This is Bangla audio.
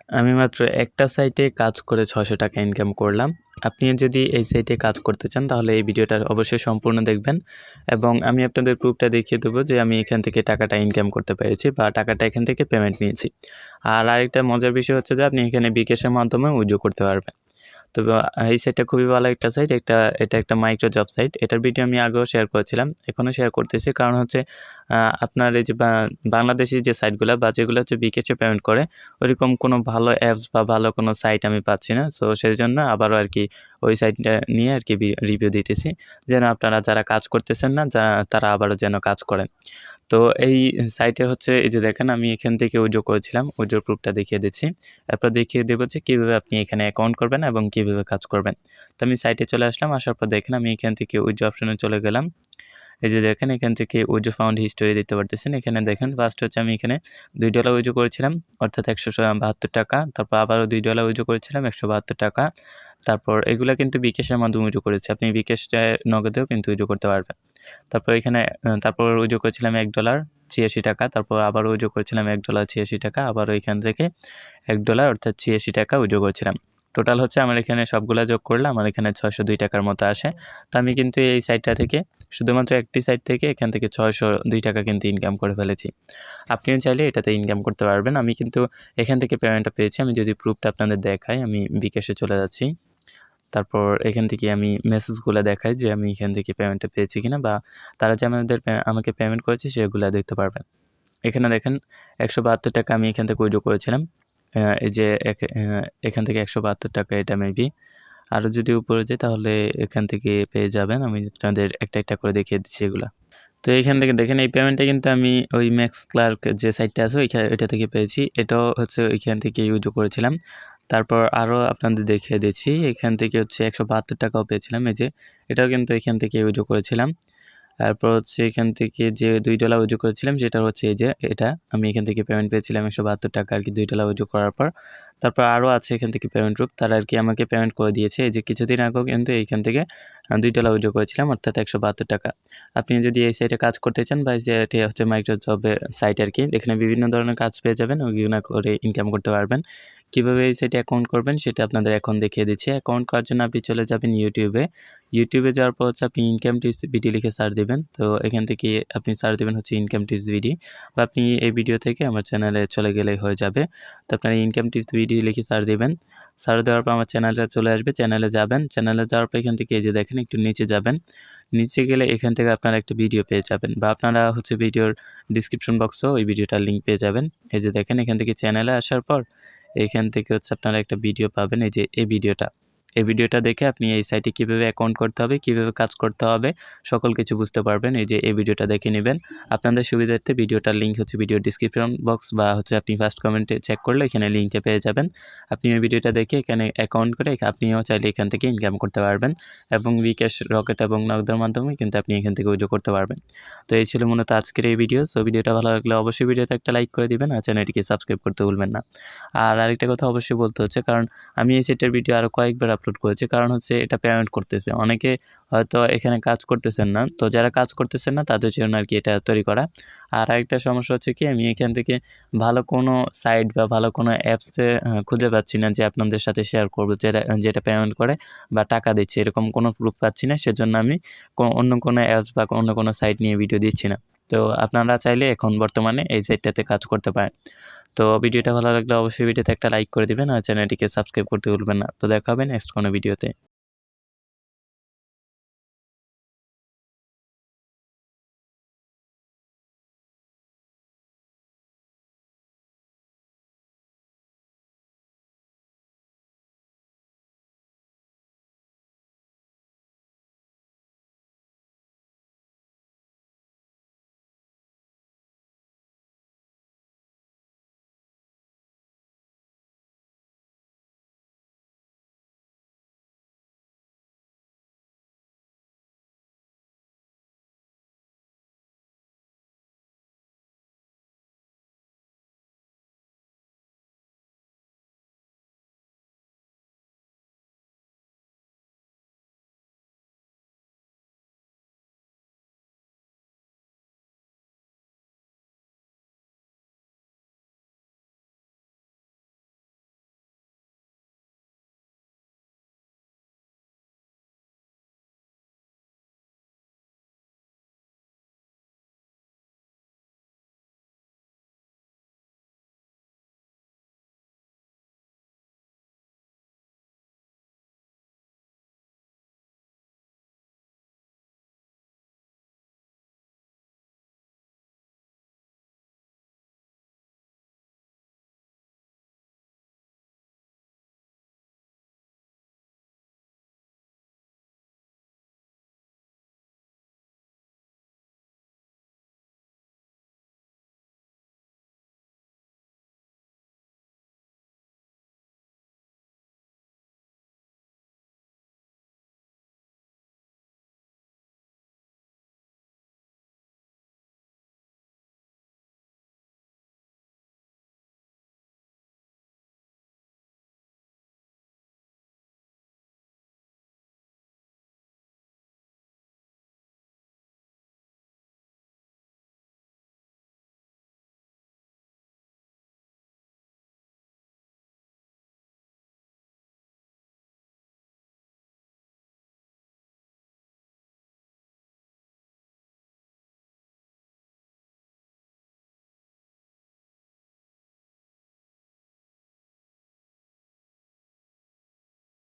আমি মাত্র একটা সাইটে কাজ করে ৬০০ টাকা ইনকাম করলাম। আপনিও যদি এই সাইটে কাজ করতে চান তাহলে এই ভিডিওটা অবশ্যই সম্পূর্ণ দেখবেন এবং আমি আপনাদের প্রুফটা দেখিয়ে দেবো যে আমি এখান থেকে টাকাটা ইনকাম করতে পেরেছি বা টাকাটা এখান থেকে পেমেন্ট নিয়েছি। আর আরেকটা মজার বিষয় হচ্ছে যে আপনি এখানে বিকাশের মাধ্যমে উইথড্র করতে পারবেন। তবে এই সাইটটা খুবই ভালো একটা সাইট। এটা একটা মাইক্রো জব সাইট। এটার ভিডিও আমি আগেও শেয়ার করেছিলাম, এখনও শেয়ার করতেছি। কারণ হচ্ছে আপনার এই যে বাংলাদেশি যে সাইটগুলো বা যেগুলো হচ্ছে বিকাশে পেমেন্ট করে, ওইরকম কোনো ভালো অ্যাপস বা ভালো কোনো সাইট আমি পাচ্ছি না। সো সেই জন্য আবারও আর কি ওই সাইটটা নিয়ে আর কি রিভিউ দিতেছি, যেন আপনারা যারা কাজ করতেছেন না তারা আবারও যেন কাজ করেন। তো এই সাইটে হচ্ছে এই যে দেখেন আমি এখান থেকে উইথড্র করেছিলাম, উইথড্র প্রুফটা দেখিয়ে দিচ্ছি। এরপর দেখিয়ে দেবো যে কীভাবে আপনি এখানে অ্যাকাউন্ট করবেন এবং কীভাবে কাজ করবেন। তো আমি সাইটে চলে আসলাম, আসার পর দেখেন আমি এখান থেকে উইথড্র অপশনে চলে গেলাম। এই যে দেখেন এখান থেকে উইথড্র ফাউন্ড হিস্টোরি দিতে পারতেছেন। এখানে দেখেন ফার্স্ট হচ্ছে আমি এখানে $2 উইথড্র করেছিলাম, অর্থাৎ 172 টাকা। তারপর আবারও $2 উইথড্র করেছিলাম, 172 টাকা। তারপর এগুলা কিন্তু বিকাশের মাধ্যমে উইথড্র করেছি, আপনি বিকাশ নগদেও কিন্তু উইথড্র করতে পারবেন। তারপর এখানে তারপর উইথড্র করেছিলাম $1 86 টাকা। তারপর আবার উইথড্র করেছিলাম $1 86 টাকা। আবারও এখান থেকে $1 অর্থাৎ 86 টাকা উইথড্র করেছিলাম। টোটাল হচ্ছে আমার এখানে সবগুলা যোগ করলে আমার এখানে 602 টাকার মতো আসে। তো আমি কিন্তু এই সাইটটা থেকে শুধুমাত্র একটি সাইট থেকে এখান থেকে 602 টাকা কিন্তু ইনকাম করে ফেলেছি। আপনিও চাইলে এটাতে ইনকাম করতে পারবেন। আমি কিন্তু এখান থেকে পেমেন্টটা পেয়েছি। আমি যদি প্রুফটা আপনাদের দেখাই, আমি বিকাশে চলে যাচ্ছি। তারপর এখান থেকে আমি মেসেজগুলো দেখাই যে আমি এখান থেকে পেমেন্টটা পেয়েছি কিনা, বা তারা যে আমাকে পেমেন্ট করেছে সেগুলো দেখতে পারবেন। এখানে দেখেন 172 টাকা আমি এখান থেকে উইথড্র করেছিলাম। এই যে এখান থেকে 172 টাকা, এটা মেবি আরও যদি উপরে যাই তাহলে এখান থেকে পেয়ে যাবেন। আমি আপনাদের একটা করে দেখিয়ে দিচ্ছি এগুলা। তো এখান থেকে দেখেন এই পেমেন্টটা কিন্তু আমি ওই ম্যাক্স ক্লার্ক যে সাইটটা আছে ওইটা থেকে পেয়েছি। এটাও হচ্ছে ওইখান থেকে উইথড্র করেছিলাম। তারপর আরও আপনাদের দেখিয়ে দিচ্ছি, এখান থেকে হচ্ছে 172 টাকাও পেয়েছিলাম। এই যে এটাও কিন্তু এখান থেকে উইথড্র করেছিলাম। তারপর হচ্ছে এখান থেকে যে $2 উইথড্র করেছিলাম সেটা হচ্ছে এই যে এটা আমি এখান থেকে পেমেন্ট পেয়েছিলাম 172 টাকা আর কি $2 উইথড্র করার পর। তারপর আরও আছে এখান থেকে পেমেন্ট প্রুফ, তারা আর কি আমাকে পেমেন্ট করে দিয়েছে। এই যে কিছুদিন আগেও কিন্তু এইখান থেকে $2 উইথড্র করেছিলাম, অর্থাৎ 172 টাকা। আপনি যদি এই সাইটে কাজ করতে চান বা যে এটা হচ্ছে মাইক্রো জবের সাইট আর কি, এখানে বিভিন্ন ধরনের কাজ পেয়ে যাবেন, ওইগুলো করে ইনকাম করতে পারবেন। কীভাবে এই সাইটে অ্যাকাউন্ট করবেন সেটা আপনাদের এখন দেখিয়ে দিচ্ছি। অ্যাকাউন্ট করার জন্য আপনি চলে যাবেন ইউটিউবে যাওয়ার পর হচ্ছে আপনি ইনকাম টিপস ভিডিও লিখে সার্চ দেবেন। তো এখান থেকে আপনি সার্চ দেবেন হচ্ছে ইনকাম টিপস ভিডিও, বা আপনি এই ভিডিও থেকে আমার চ্যানেলে চলে গেলেই হয়ে যাবে। তো আপনারা ইনকাম টিপস ভিডিও লিখে সার্চ দেবেন। সার্চ দেওয়ার পর আমার চ্যানেলটা চলে আসবে, চ্যানেলে যাবেন। চ্যানেলে যাওয়ার পর এখান থেকে এই যে দেখেন একটু নিচে যাবেন, নিচে গেলে এখান থেকে আপনারা একটা ভিডিও পেয়ে যাবেন, বা আপনারা হচ্ছে ভিডিওর ডিসক্রিপশন বক্সেও ওই ভিডিওটার লিঙ্ক পেয়ে যাবেন। এই যে দেখেন এখান থেকে চ্যানেলে আসার পর এখান থেকে হচ্ছে আপনারা একটা ভিডিও পাবেন, এই যে এই ভিডিওটা দেখে আপনি এই সাইটে কীভাবে অ্যাকাউন্ট করতে হবে, কীভাবে কাজ করতে হবে সকল কিছু বুঝতে পারবেন। এই যে এই ভিডিওটা দেখে নেবেন। আপনাদের সুবিধার্থে ভিডিওটার লিঙ্ক হচ্ছে ভিডিও ডিসক্রিপশন বক্স, বা হচ্ছে আপনি ফার্স্ট কমেন্টে চেক করলে এখানে লিঙ্কে পেয়ে যাবেন। আপনি ওই ভিডিওটা দেখে এখানে অ্যাকাউন্ট করে আপনিও চাইলে এখান থেকে ইনকাম করতে পারবেন, এবং বিকাশ, রকেট এবং নগদের মাধ্যমে কিন্তু আপনি এখান থেকে উইথড্র করতে পারবেন। তো এই ছিল মূলত আজকের এই ভিডিও। সো ভিডিওটা ভালো লাগলে অবশ্যই ভিডিওতে একটা লাইক করে দিবেন, আর চ্যানেলটিকে সাবস্ক্রাইব করতে ভুলবেন না। আর আরেকটা কথা অবশ্যই বলতে হচ্ছে, কারণ আমি এই সেটের ভিডিও আরও কয়েকবার আপলোড করেছি, কারণ হচ্ছে এটা পেমেন্ট করতেছে। অনেকে হয়তো এখানে কাজ করতেছেন না, তো যারা কাজ করতেছেন না তাদের জন্য আর কি এটা তৈরি করা। আর আরেকটা সমস্যা হচ্ছে কি, আমি এখান থেকে ভালো কোনো সাইট বা ভালো কোনো অ্যাপসে খুঁজে পাচ্ছি না যে আপনাদের সাথে শেয়ার করবো, যেটা পেমেন্ট করে বা টাকা দিচ্ছে, এরকম কোনো প্রুফ পাচ্ছি না। সেজন্য আমি অন্য কোনো অ্যাপস বা অন্য কোনো সাইট নিয়ে ভিডিও দিচ্ছি না। তো আপনারা চাইলে এখন বর্তমানে এই সাইটটাতে কাজ করতে পারেন। তো ভিডিওটা ভালো লাগলে অবশ্যই ভিডিওতে একটা লাইক করে দিবেন, আর চ্যানেলটিকে সাবস্ক্রাইব করতে ভুলবেন না। তো দেখা হবে নেক্সট কোনো ভিডিওতে।